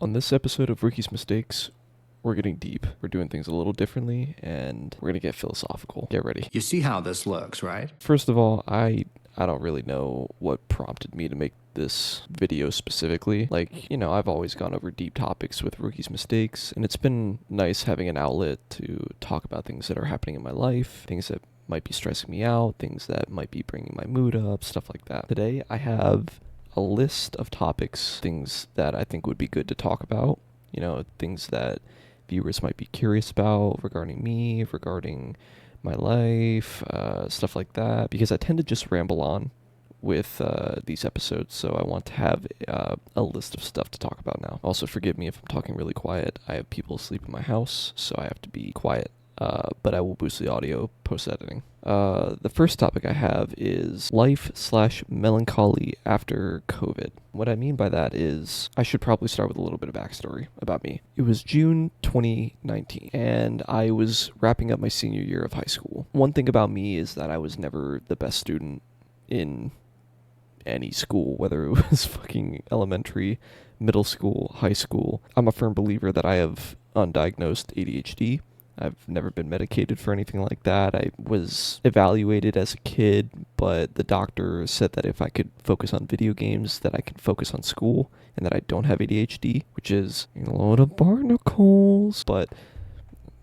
On this episode of Rookie's Mistakes, we're getting deep. We're doing things a little differently, and we're going to get philosophical. Get ready. You see how this looks, right? First of all, I don't really know what prompted me to make this video specifically. I've always gone over deep topics with Rookie's Mistakes, and it's been nice having an outlet to talk about things that are happening in my life, things that might be stressing me out, things that might be bringing my mood up, stuff like that. Today, I have a list of topics, things that I think would be good to talk about, things that viewers might be curious about regarding me, regarding my life, stuff like that, because I tend to just ramble on with these episodes, so I want to have a list of stuff to talk about now. Also, forgive me if I'm talking really quiet. I have people asleep in my house, so I have to be quiet, but I will boost the audio post-editing. The first topic I have is life/melancholy after COVID. What I mean by that is I should probably start with a little bit of backstory about me. It was June 2019, and I was wrapping up my senior year of high school. One thing about me is that I was never the best student in any school, whether it was fucking elementary, middle school, high school. I'm a firm believer that I have undiagnosed ADHD. I've never been medicated for anything like that. I was evaluated as a kid, but the doctor said that if I could focus on video games, that I could focus on school, and that I don't have ADHD, which is a load of barnacles, but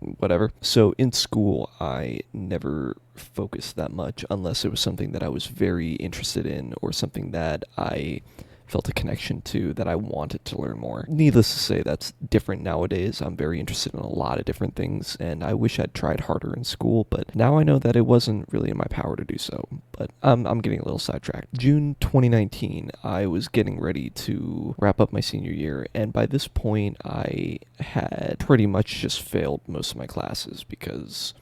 whatever. So in school, I never focused that much unless it was something that I was very interested in or something that I felt a connection to, that I wanted to learn more. Needless to say, that's different nowadays. I'm very interested in a lot of different things, and I wish I'd tried harder in school, but now I know that it wasn't really in my power to do so. But I'm getting a little sidetracked. June 2019, I was getting ready to wrap up my senior year, and by this point, I had pretty much just failed most of my classes because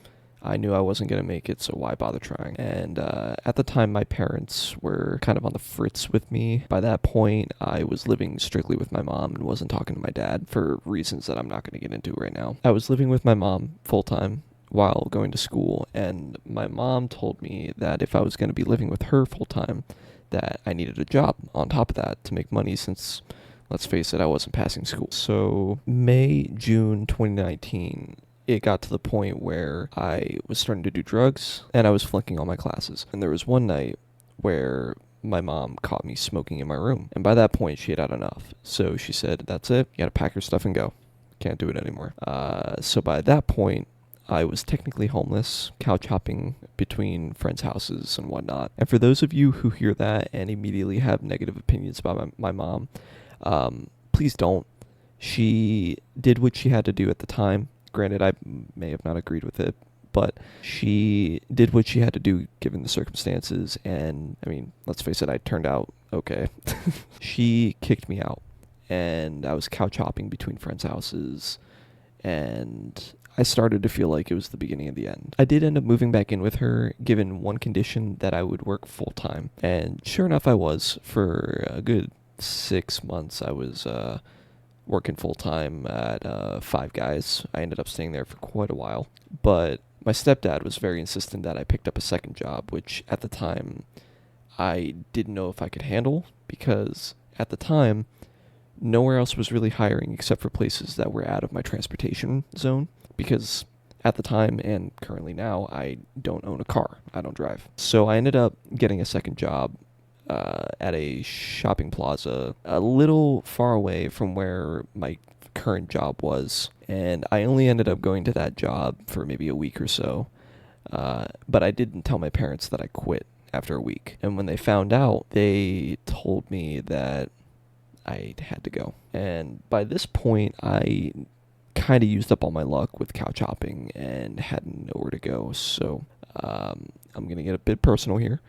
I knew I wasn't going to make it, so why bother trying? And at the time, my parents were kind of on the fritz with me. By that point, I was living strictly with my mom and wasn't talking to my dad for reasons that I'm not going to get into right now. I was living with my mom full-time while going to school, and my mom told me that if I was going to be living with her full-time, that I needed a job on top of that to make money since, let's face it, I wasn't passing school. So June 2019, it got to the point where I was starting to do drugs and I was flunking all my classes. And there was one night where my mom caught me smoking in my room. And by that point, she had had enough. So she said, that's it. You gotta pack your stuff and go. Can't do it anymore. So by that point, I was technically homeless, couch hopping between friends' houses and whatnot. And for those of you who hear that and immediately have negative opinions about my mom, please don't. She did what she had to do at the time. Granted, I may have not agreed with it, but she did what she had to do given the circumstances, and, I mean, let's face it, I turned out okay. She kicked me out, and I was couch hopping between friends' houses, and I started to feel like it was the beginning of the end. I did end up moving back in with her, given one condition, that I would work full-time, and sure enough, I was. For a good 6 months, I was, working full-time at Five Guys. I ended up staying there for quite a while. But my stepdad was very insistent that I picked up a second job, which at the time I didn't know if I could handle, because at the time, nowhere else was really hiring except for places that were out of my transportation zone, because at the time and currently now, I don't own a car. I don't drive. So I ended up getting a second job at a shopping plaza a little far away from where my current job was. And I only ended up going to that job for maybe a week or so. But I didn't tell my parents that I quit after a week. And when they found out, they told me that I had to go. And by this point, I kind of used up all my luck with couch hopping and had nowhere to go. So I'm going to get a bit personal here.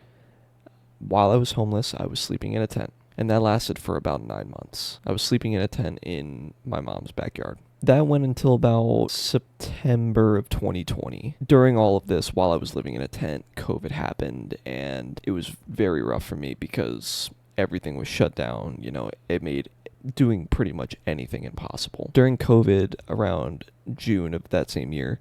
While I was homeless, I was sleeping in a tent, and that lasted for about 9 months. I was sleeping in a tent in my mom's backyard. That went until about September of 2020. During all of this, while I was living in a tent, COVID happened, and it was very rough for me because everything was shut down. It made doing pretty much anything impossible. During COVID, around June of that same year,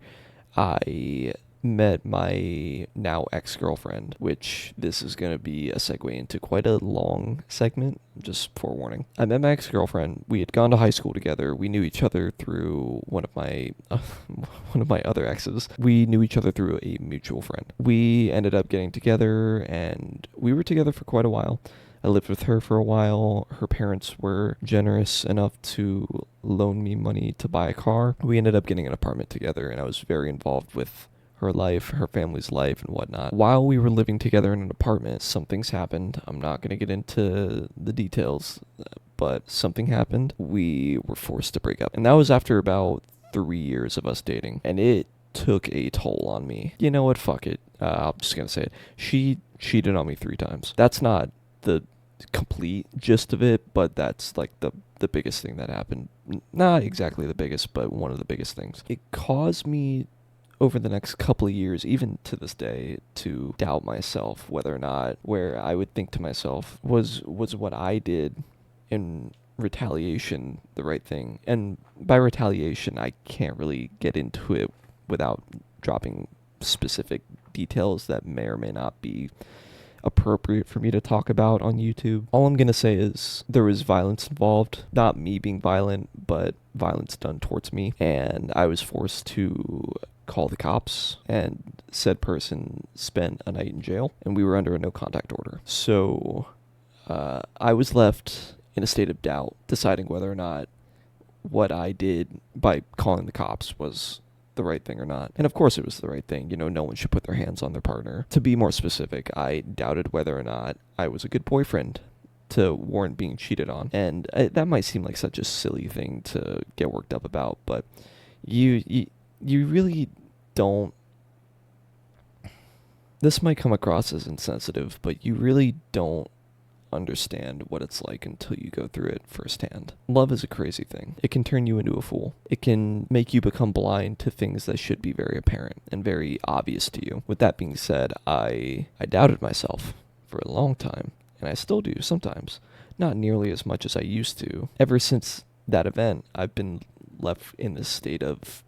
I met my now ex-girlfriend, which this is going to be a segue into quite a long segment, just forewarning. I met my ex-girlfriend. We had gone to high school together. We knew each other through one of my other exes. We knew each other through a mutual friend. We ended up getting together, and we were together for quite a while. I lived with her for a while. Her parents were generous enough to loan me money to buy a car. We ended up getting an apartment together, and I was very involved with her life, her family's life, and whatnot. While we were living together in an apartment, some things happened. I'm not going to get into the details, but something happened. We were forced to break up. And that was after about 3 years of us dating. And it took a toll on me. You know what? Fuck it. I'm just going to say it. She cheated on me 3 times. That's not the complete gist of it, but that's like the biggest thing that happened. Not exactly the biggest, but one of the biggest things. It caused me over the next couple of years, even to this day, to doubt myself whether or not, where I would think to myself, was what I did in retaliation the right thing? And by retaliation, I can't really get into it without dropping specific details that may or may not be appropriate for me to talk about on YouTube. All I'm going to say is there was violence involved, not me being violent, but violence done towards me, and I was forced to call the cops, and said person spent a night in jail, and we were under a no contact order. So I was left in a state of doubt, deciding whether or not what I did by calling the cops was the right thing or not. And of course it was the right thing. You know, no one should put their hands on their partner. To be more specific, I doubted whether or not I was a good boyfriend to warrant being cheated on. And that might seem like such a silly thing to get worked up about, but you really don't. This might come across as insensitive, but you really don't understand what it's like until you go through it firsthand. Love is a crazy thing. It can turn you into a fool. It can make you become blind to things that should be very apparent and very obvious to you. With that being said, I doubted myself for a long time, and I still do sometimes. Not nearly as much as I used to. Ever since that event, I've been left in this state of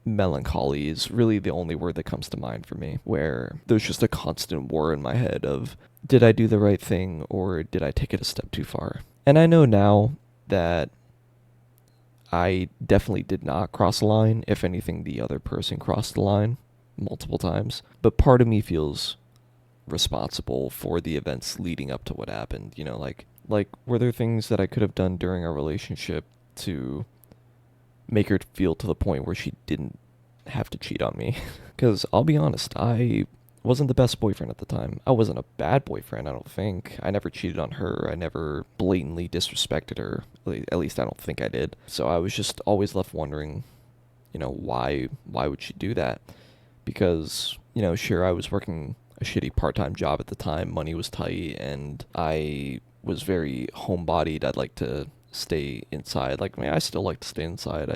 melancholy is really the only word that comes to mind for me, where there's just a constant war in my head of, did I do the right thing or did I take it a step too far? And I know now that I definitely did not cross the line. If anything, the other person crossed the line multiple times. But part of me feels responsible for the events leading up to what happened. You know, like were there things that I could have done during our relationship to make her feel to the point where she didn't have to cheat on me? Because I'll be honest, I wasn't the best boyfriend at the time. I wasn't a bad boyfriend, I don't think. I never cheated on her. I never blatantly disrespected her. At least I don't think I did. So I was just always left wondering, you know, why would she do that? Because, you know, sure, I was working a shitty part-time job at the time. Money was tight, and I was very homebodied. I'd like to stay inside. Like, I mean, I still like to stay inside.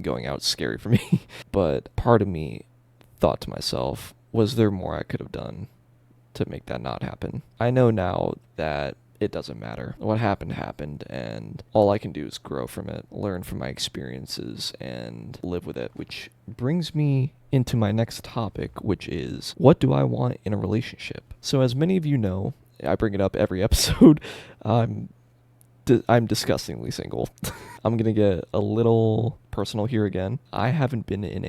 Going out is scary for me. But part of me thought to myself, was there more I could have done to make that not happen? I know now that it doesn't matter. What happened happened, and all I can do is grow from it, learn from my experiences, and live with it, which brings me into my next topic, which is, what do I want in a relationship? So as many of you know, I bring it up every episode, I'm disgustingly single. I'm gonna get a little personal here again. I haven't been in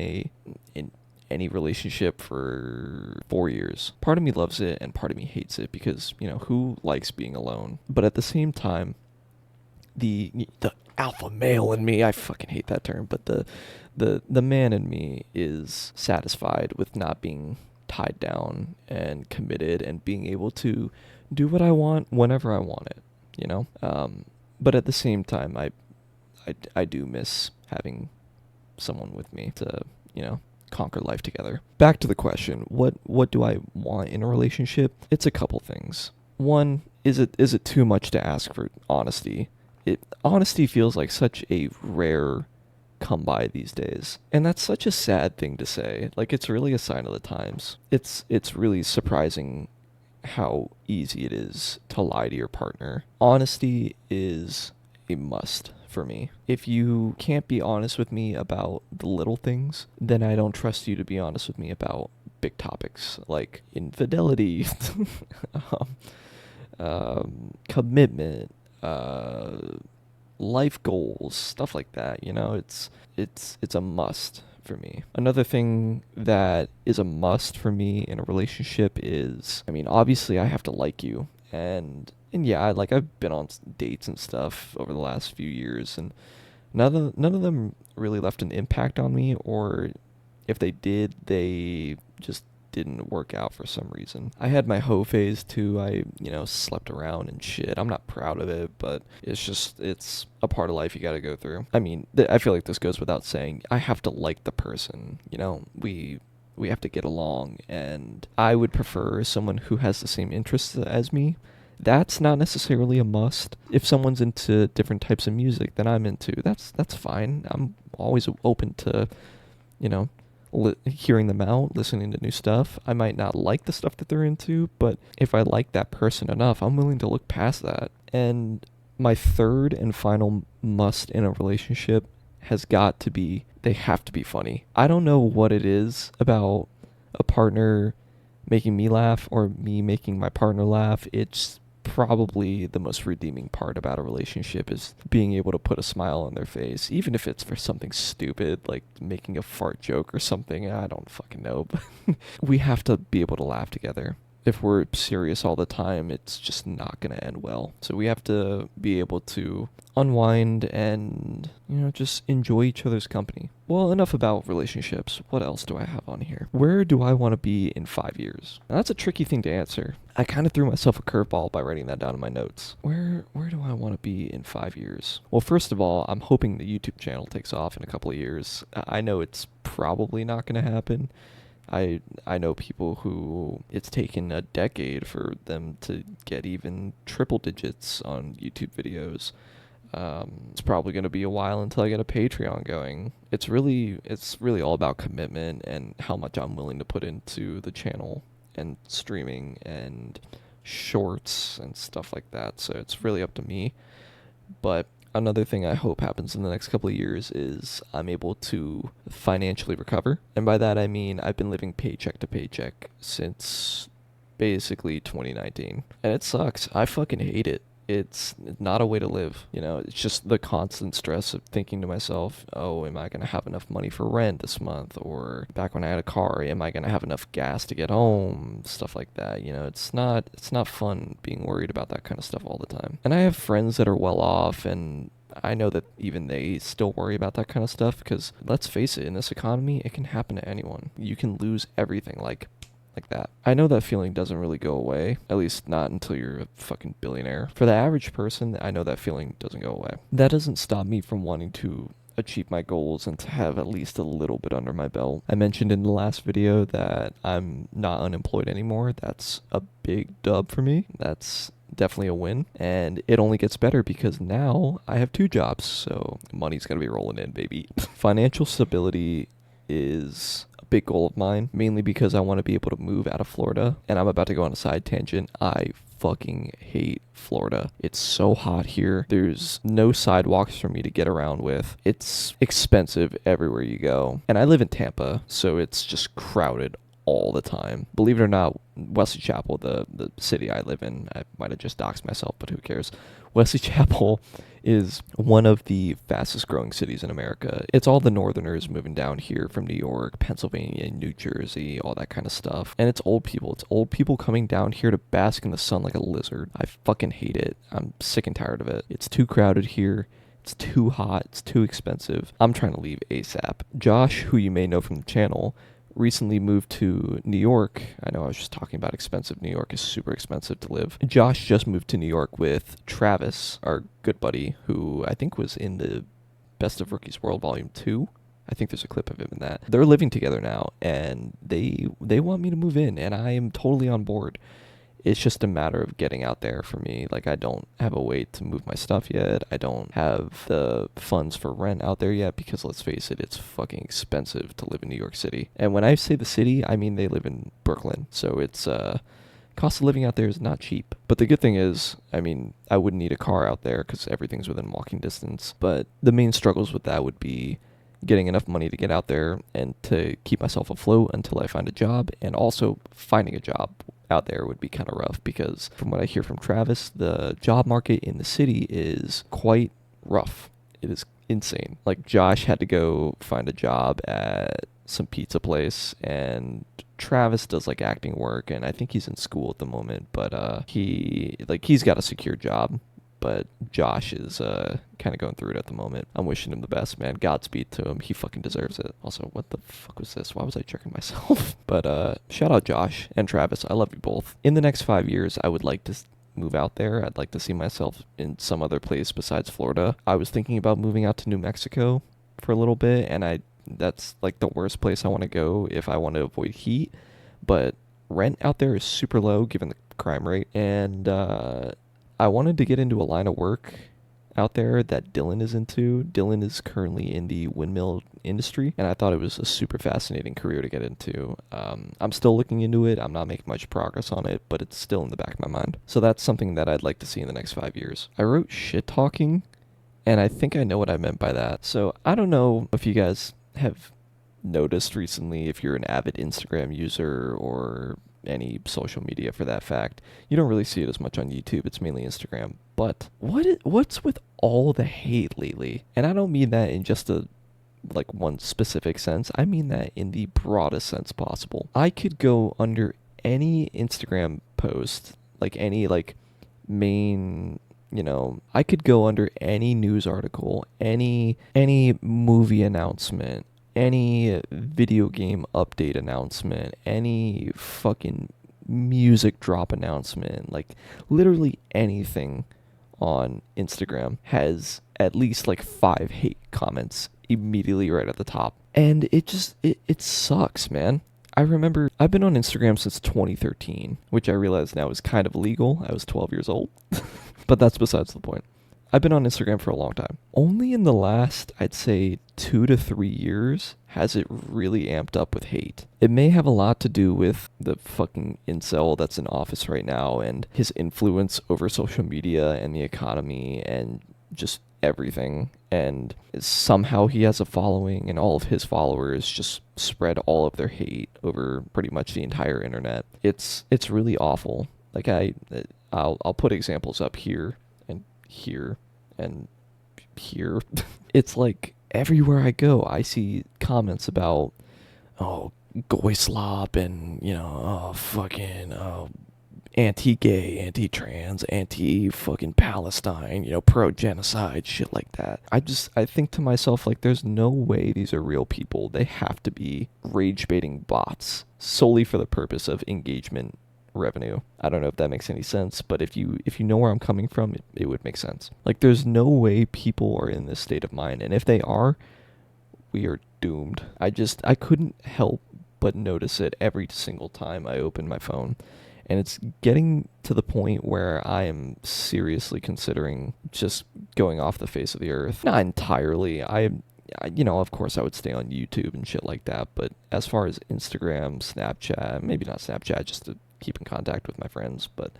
any relationship for 4 years. Part of me loves it and part of me hates it because, you know, who likes being alone? But at the same time, the alpha male in me, I fucking hate that term, but the man in me is satisfied with not being tied down and committed and being able to do what I want whenever I want it, you know? But at the same time, I do miss having someone with me to, you know, conquer life together. Back to the question, what do I want in a relationship? It's a couple things. One, is it too much to ask for honesty? Honesty feels like such a rare come by these days. And that's such a sad thing to say. Like, it's really a sign of the times. It's really surprising how easy it is to lie to your partner. Honesty is a must for me. If you can't be honest with me about the little things, then I don't trust you to be honest with me about big topics like infidelity, um, commitment, life goals, stuff like that. You know, it's a must for me. Another thing that is a must for me in a relationship is, I mean, obviously I have to like you, and yeah, I've been on dates and stuff over the last few years, and none of them really left an impact on me, or if they did, they just didn't work out for some reason. I had my hoe phase too. I, slept around and shit. I'm not proud of it, but it's a part of life you gotta go through. I mean, I feel like this goes without saying. I have to like the person, we have to get along, and I would prefer someone who has the same interests as me. That's not necessarily a must. If someone's into different types of music than I'm into, that's fine. I'm always open to, you know, hearing them out, listening to new stuff. I might not like the stuff that they're into, but if I like that person enough, I'm willing to look past that. And my third and final must in a relationship has got to be, they have to be funny. I don't know what it is about a partner making me laugh or me making my partner laugh. It's probably the most redeeming part about a relationship is being able to put a smile on their face, even if it's for something stupid like making a fart joke or something. I don't fucking know, but we have to be able to laugh together. If we're serious all the time, it's just not going to end well. So we have to be able to unwind and, just enjoy each other's company. Well, enough about relationships. What else do I have on here? Where do I want to be in 5 years? Now, that's a tricky thing to answer. I kind of threw myself a curveball by writing that down in my notes. Where do I want to be in 5 years? Well, first of all, I'm hoping the YouTube channel takes off in a couple of years. I know it's probably not going to happen. I know people who it's taken a decade for them to get even triple digits on YouTube videos. It's probably going to be a while until I get a Patreon going. It's really all about commitment and how much I'm willing to put into the channel and streaming and shorts and stuff like that. So it's really up to me. But another thing I hope happens in the next couple of years is I'm able to financially recover. And by that I mean I've been living paycheck to paycheck since basically 2019. And it sucks. I fucking hate it. It's not a way to live. It's just the constant stress of thinking to myself, oh, am I going to have enough money for rent this month? Or back when I had a car, am I going to have enough gas to get home? Stuff like that. It's not fun being worried about that kind of stuff all the time. And I have friends that are well off, and I know that even they still worry about that kind of stuff because, let's face it, in this economy, it can happen to anyone. You can lose everything like that. I know that feeling doesn't really go away, at least not until you're a fucking billionaire. For the average person, I know that feeling doesn't go away. That doesn't stop me from wanting to achieve my goals and to have at least a little bit under my belt. I mentioned in the last video that I'm not unemployed anymore. That's a big dub for me. That's definitely a win, and it only gets better because now I have 2 jobs, so money's gonna be rolling in, baby. Financial stability is a big goal of mine, mainly because I want to be able to move out of Florida. And I'm about to go on a side tangent. I fucking hate Florida. It's so hot here. There's no sidewalks for me to get around with. It's expensive everywhere you go. And I live in Tampa, so it's just crowded all the time. Believe it or not, Wesley Chapel, the city I live in, I might have just doxed myself, but who cares? Wesley Chapel is one of the fastest growing cities in America. It's all the northerners moving down here from New York, Pennsylvania, New Jersey, all that kind of stuff. And it's old people. It's old people coming down here to bask in the sun like a lizard. I fucking hate it. I'm sick and tired of it. It's too crowded here. It's too hot. It's too expensive. I'm trying to leave ASAP. Josh, who you may know from the channel, recently moved to New York. I know I was just talking about expensive. New York is super expensive to live. Josh just moved to New York with Travis, our good buddy, who I think was in the Best of Rookies World Volume 2. I think there's a clip of him in that. They're living together now, and they want me to move in, and I am totally on board. It's just a matter of getting out there for me. Like, I don't have a way to move my stuff yet. I don't have the funds for rent out there yet because, let's face it, it's fucking expensive to live in New York City. And when I say the city, I mean they live in Brooklyn. So it's Cost of living out there is not cheap. But the good thing is, I mean, I wouldn't need a car out there because everything's within walking distance. But the main struggles with that would be getting enough money to get out there and to keep myself afloat until I find a job, and also finding a job out there would be kind of rough because from what I hear from Travis, the job market in the city is quite rough. It is insane. Like, Josh had to go find a job at some pizza place, and Travis does like acting work, and I think he's in school at the moment, but he's got a secure job. But Josh is kind of going through it at the moment. I'm wishing him the best, man. Godspeed to him. He fucking deserves it. Also, what the fuck was this? Why was I jerking myself? But shout out Josh and Travis. I love you both. In the next 5 years, I would like to move out there. I'd like to see myself in some other place besides Florida. I was thinking about moving out to New Mexico for a little bit, and that's like the worst place I want to go if I want to avoid heat. But rent out there is super low given the crime rate, and I wanted to get into a line of work out there that Dylan is into. Dylan is currently in the windmill industry, and I thought it was a super fascinating career to get into. I'm still looking into it. I'm not making much progress on it, but it's still in the back of my mind. So that's something that I'd like to see in the next 5 years. I wrote shit talking, and I think I know what I meant by that. So I don't know if you guys have noticed recently, if you're an avid Instagram user or any social media for that fact. You don't really see it as much on YouTube. It's mainly Instagram. But what's with all the hate lately? And I don't mean that in just a like one specific sense. I mean that in the broadest sense possible. I could go under any Instagram post, like any like main, I could go under any news article, any movie announcement, any video game update announcement, any fucking music drop announcement, like literally anything on Instagram has at least like 5 hate comments immediately right at the top. And it sucks, man. I remember I've been on Instagram since 2013, which I realize now is kind of illegal. I was 12 years old. But that's besides the point. I've been on Instagram for a long time. Only in the last, I'd say, 2 to 3 years has it really amped up with hate. It may have a lot to do with the fucking incel that's in office right now and his influence over social media and the economy and just everything. And somehow he has a following, and all of his followers just spread all of their hate over pretty much the entire internet. It's really awful. Like I'll put examples up here and here and here. It's like everywhere I go, I see comments about, oh, goy slop and, oh, fucking, oh, anti-gay, anti-trans, anti-fucking Palestine, pro-genocide, shit like that. I think to myself, like, there's no way these are real people. They have to be rage-baiting bots solely for the purpose of engagement revenue. I don't know if that makes any sense, but if you know where I'm coming from, it would make sense. Like, there's no way people are in this state of mind, and if they are, we are doomed. I couldn't help but notice it every single time I open my phone, and it's getting to the point where I am seriously considering just going off the face of the earth. Not entirely. Of course I would stay on YouTube and shit like that, but as far as Instagram, Snapchat, maybe not Snapchat, just to keep in contact with my friends, but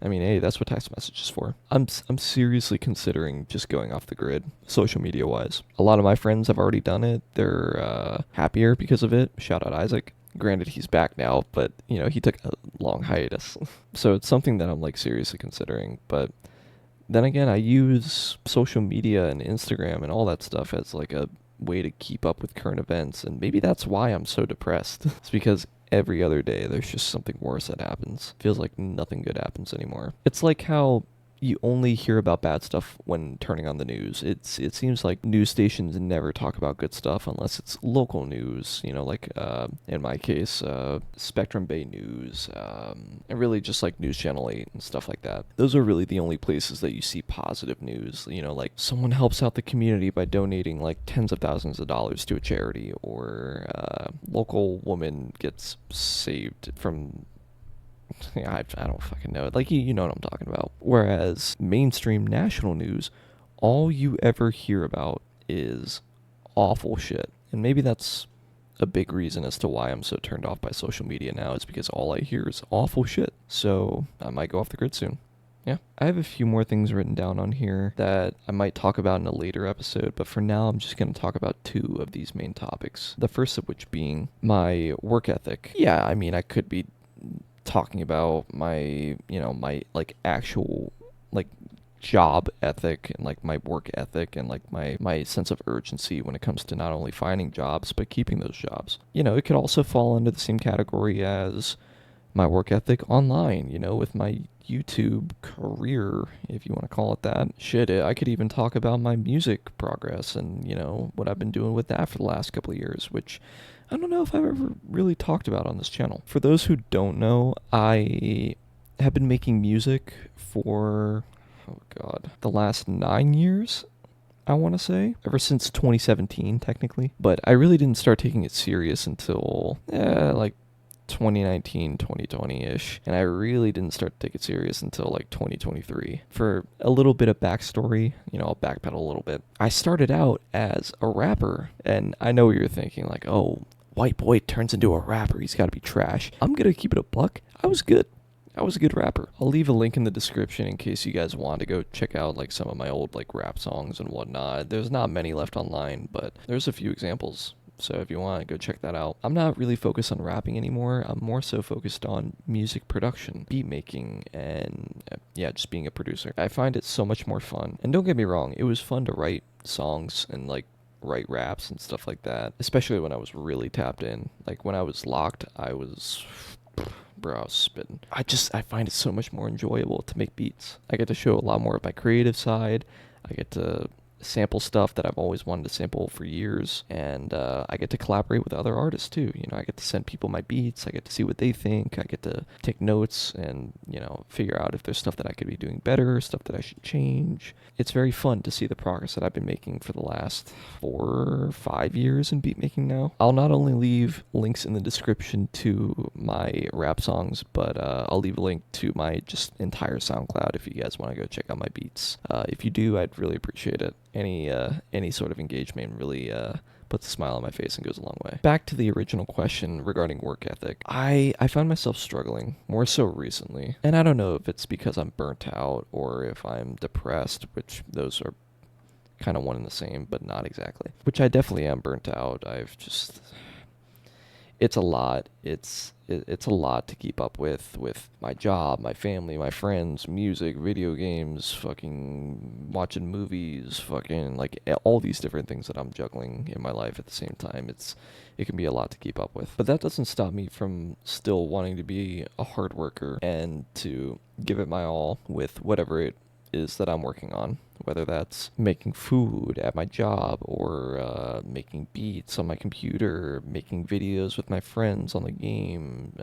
I mean, hey, that's what text message is for. I'm seriously considering just going off the grid, social media wise. A lot of my friends have already done it. They're happier because of it. Shout out Isaac. Granted, he's back now, but he took a long hiatus. So it's something that I'm like seriously considering. But then again, I use social media and Instagram and all that stuff as like a way to keep up with current events, and maybe that's why I'm so depressed. It's because every other day there's just something worse that happens. Feels like nothing good happens anymore. It's like how you only hear about bad stuff when turning on the news. It seems like news stations never talk about good stuff unless it's local news, like in my case, Spectrum Bay News, and really just like News Channel 8 and stuff like that. Those are really the only places that you see positive news, like someone helps out the community by donating like tens of thousands of dollars to a charity, or local woman gets saved from I don't fucking know. Like, you know what I'm talking about. Whereas mainstream national news, all you ever hear about is awful shit. And maybe that's a big reason as to why I'm so turned off by social media now is because all I hear is awful shit. So I might go off the grid soon. Yeah. I have a few more things written down on here that I might talk about in a later episode, but for now I'm just going to talk about two of these main topics. The first of which being my work ethic. Yeah, I mean, I could be talking about my, my like actual like job ethic and like my work ethic and like my sense of urgency when it comes to not only finding jobs but keeping those jobs. It could also fall under the same category as my work ethic online, with my YouTube career, if you want to call it that. Shit, I could even talk about my music progress and, what I've been doing with that for the last couple of years, which I don't know if I've ever really talked about on this channel. For those who don't know, I have been making music for, the last 9 years, I want to say. Ever since 2017, technically. But I really didn't start taking it serious until, like 2019, 2020-ish. And I really didn't start to take it serious until like 2023. For a little bit of backstory, I'll backpedal a little bit. I started out as a rapper, and I know what you're thinking, like, oh, white boy turns into a rapper, he's got to be trash. I'm gonna keep it a buck. I was good. I was a good rapper. I'll leave a link in the description in case you guys want to go check out like some of my old like rap songs and whatnot. There's not many left online, but there's a few examples. So if you want, go check that out. I'm not really focused on rapping anymore. I'm more so focused on music production, beat making, and just being a producer. I find it so much more fun. And don't get me wrong, it was fun to write songs and like write raps and stuff like that, especially when I was really tapped in. Like when I was locked, I was spitting. I find it so much more enjoyable to make beats. I get to show a lot more of my creative side. I get to sample stuff that I've always wanted to sample for years, and I get to collaborate with other artists too. I get to send people my beats. I get to see what they think. I get to take notes and figure out if there's stuff that I could be doing better, stuff that I should change. It's very fun to see the progress that I've been making for the last 4 or 5 years in beat making now. I'll not only leave links in the description to my rap songs, but I'll leave a link to my just entire SoundCloud if you guys want to go check out my beats. If you do, I'd really appreciate it. Any sort of engagement really puts a smile on my face and goes a long way. Back to the original question regarding work ethic. I found myself struggling more so recently, and I don't know if it's because I'm burnt out or if I'm depressed, which those are kind of one and the same, but not exactly. Which I definitely am burnt out. It's a lot. It's a lot to keep up with my job, my family, my friends, music, video games, fucking watching movies, fucking like all these different things that I'm juggling in my life at the same time. It can be a lot to keep up with. But that doesn't stop me from still wanting to be a hard worker and to give it my all with whatever it is that I'm working on, whether that's making food at my job or making beats on my computer, making videos with my friends on the game,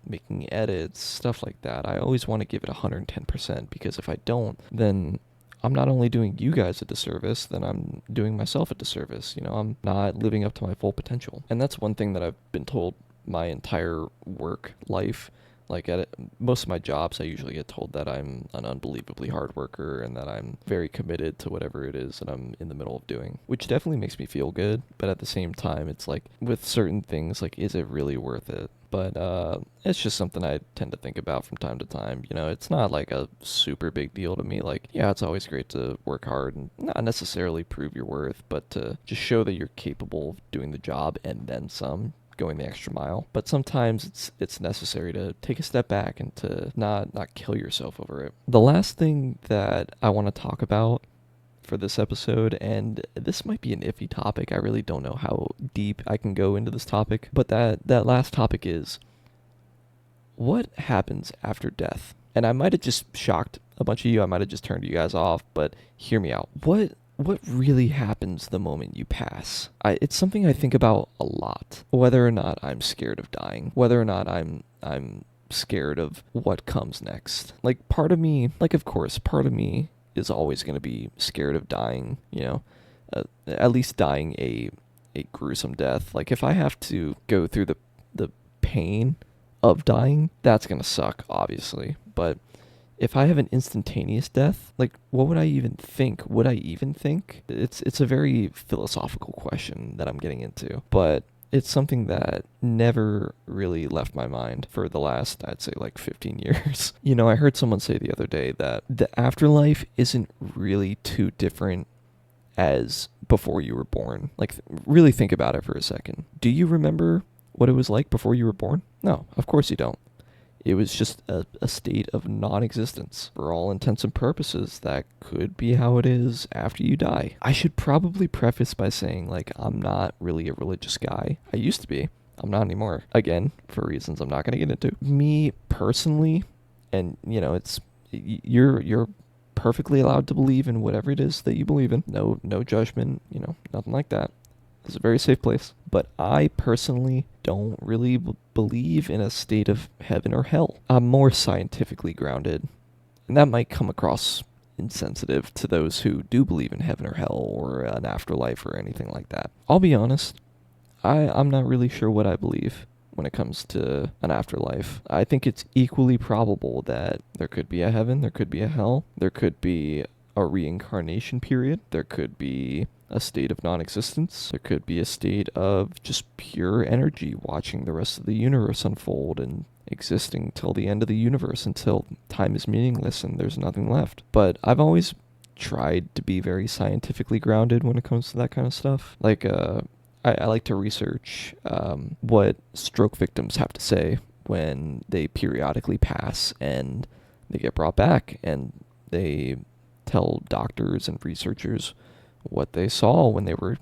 making edits, stuff like that. I always want to give it 110% because if I don't, then I'm not only doing you guys a disservice, then I'm doing myself a disservice. I'm not living up to my full potential. And that's one thing that I've been told my entire work life. Like at most of my jobs, I usually get told that I'm an unbelievably hard worker and that I'm very committed to whatever it is that I'm in the middle of doing, which definitely makes me feel good. But at the same time, it's like with certain things, like, is it really worth it? But it's just something I tend to think about from time to time. It's not like a super big deal to me. Like, yeah, it's always great to work hard and not necessarily prove your worth, but to just show that you're capable of doing the job and then some, going the extra mile. But sometimes it's necessary to take a step back and to not kill yourself over it. The last thing that I want to talk about for this episode, and this might be an iffy topic, I really don't know how deep I can go into this topic, but that last topic is what happens after death. And I might have just shocked a bunch of you, I might have just turned you guys off, but hear me out. What really happens the moment you pass? It's something I think about a lot. Whether or not I'm scared of dying. Whether or not I'm scared of what comes next. Like, part of me, of course, part of me is always going to be scared of dying, at least dying a gruesome death. Like, if I have to go through the pain of dying, that's going to suck, obviously. But if I have an instantaneous death, like, what would I even think? Would I even think? It's a very philosophical question that I'm getting into. But it's something that never really left my mind for the last, I'd say, like 15 years. I heard someone say the other day that the afterlife isn't really too different as before you were born. Like, really think about it for a second. Do you remember what it was like before you were born? No, of course you don't. It was just a state of non-existence. For all intents and purposes, that could be how it is after you die. I should probably preface by saying, like, I'm not really a religious guy. I used to be. I'm not anymore. Again, for reasons I'm not going to get into. Me personally, and, you're perfectly allowed to believe in whatever it is that you believe in. No judgment, nothing like that. It's a very safe place. But I personally don't really believe in a state of heaven or hell. I'm more scientifically grounded. And that might come across insensitive to those who do believe in heaven or hell or an afterlife or anything like that. I'll be honest, I'm not really sure what I believe when it comes to an afterlife. I think it's equally probable that there could be a heaven, there could be a hell, there could be a reincarnation period, there could be a state of non-existence. There could be a state of just pure energy watching the rest of the universe unfold and existing till the end of the universe until time is meaningless and there's nothing left. But I've always tried to be very scientifically grounded when it comes to that kind of stuff. Like, I like to research what stroke victims have to say when they periodically pass and they get brought back and they tell doctors and researchers what they saw when they were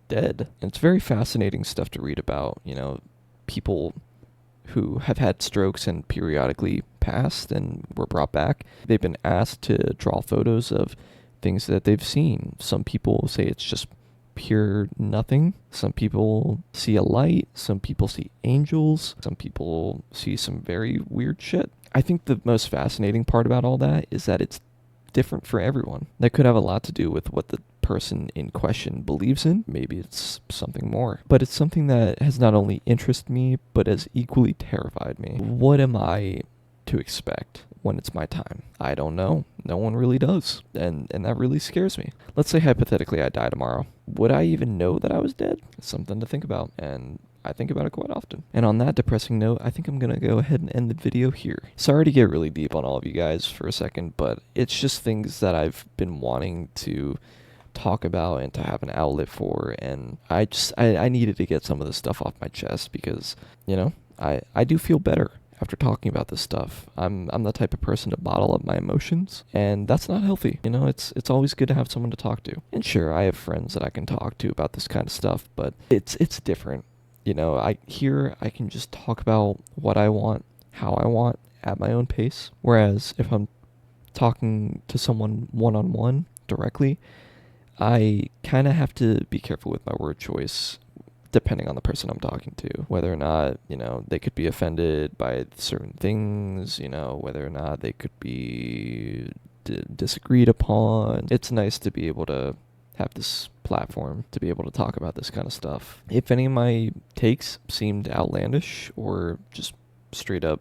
dead. And it's very fascinating stuff to read about, people who have had strokes and periodically passed and were brought back. They've been asked to draw photos of things that they've seen. Some people say it's just pure nothing. Some people see a light. Some people see angels. Some people see some very weird shit. I think the most fascinating part about all that is that it's different for everyone. That could have a lot to do with what the person in question believes in. Maybe it's something more. But it's something that has not only interested me, but has equally terrified me. What am I to expect when it's my time? I don't know. No one really does. And that really scares me. Let's say hypothetically I die tomorrow. Would I even know that I was dead? It's something to think about. And I think about it quite often. And on that depressing note, I think I'm going to go ahead and end the video here. Sorry to get really deep on all of you guys for a second, but it's just things that I've been wanting to talk about and to have an outlet for, and I needed to get some of this stuff off my chest because, I do feel better after talking about this stuff. I'm the type of person to bottle up my emotions, and that's not healthy. It's always good to have someone to talk to. And sure, I have friends that I can talk to about this kind of stuff, but it's different. I can just talk about what I want, how I want, at my own pace. Whereas if I'm talking to someone one-on-one directly, I kind of have to be careful with my word choice depending on the person I'm talking to. Whether or not, they could be offended by certain things, whether or not they could be disagreed upon. It's nice to be able to have this platform to be able to talk about this kind of stuff. If any of my takes seemed outlandish or just straight up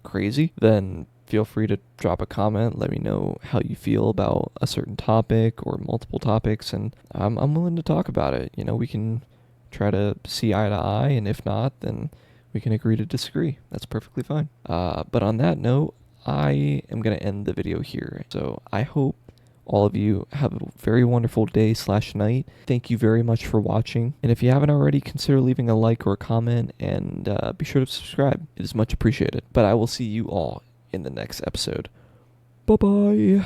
crazy, then feel free to drop a comment. Let me know how you feel about a certain topic or multiple topics, and I'm willing to talk about it. We can try to see eye to eye, and if not, then we can agree to disagree. That's perfectly fine. But on that note, I am going to end the video here. So I hope all of you have a very wonderful day/night. Thank you very much for watching. And if you haven't already, consider leaving a like or a comment, and be sure to subscribe. It is much appreciated. But I will see you all in the next episode. Bye-bye.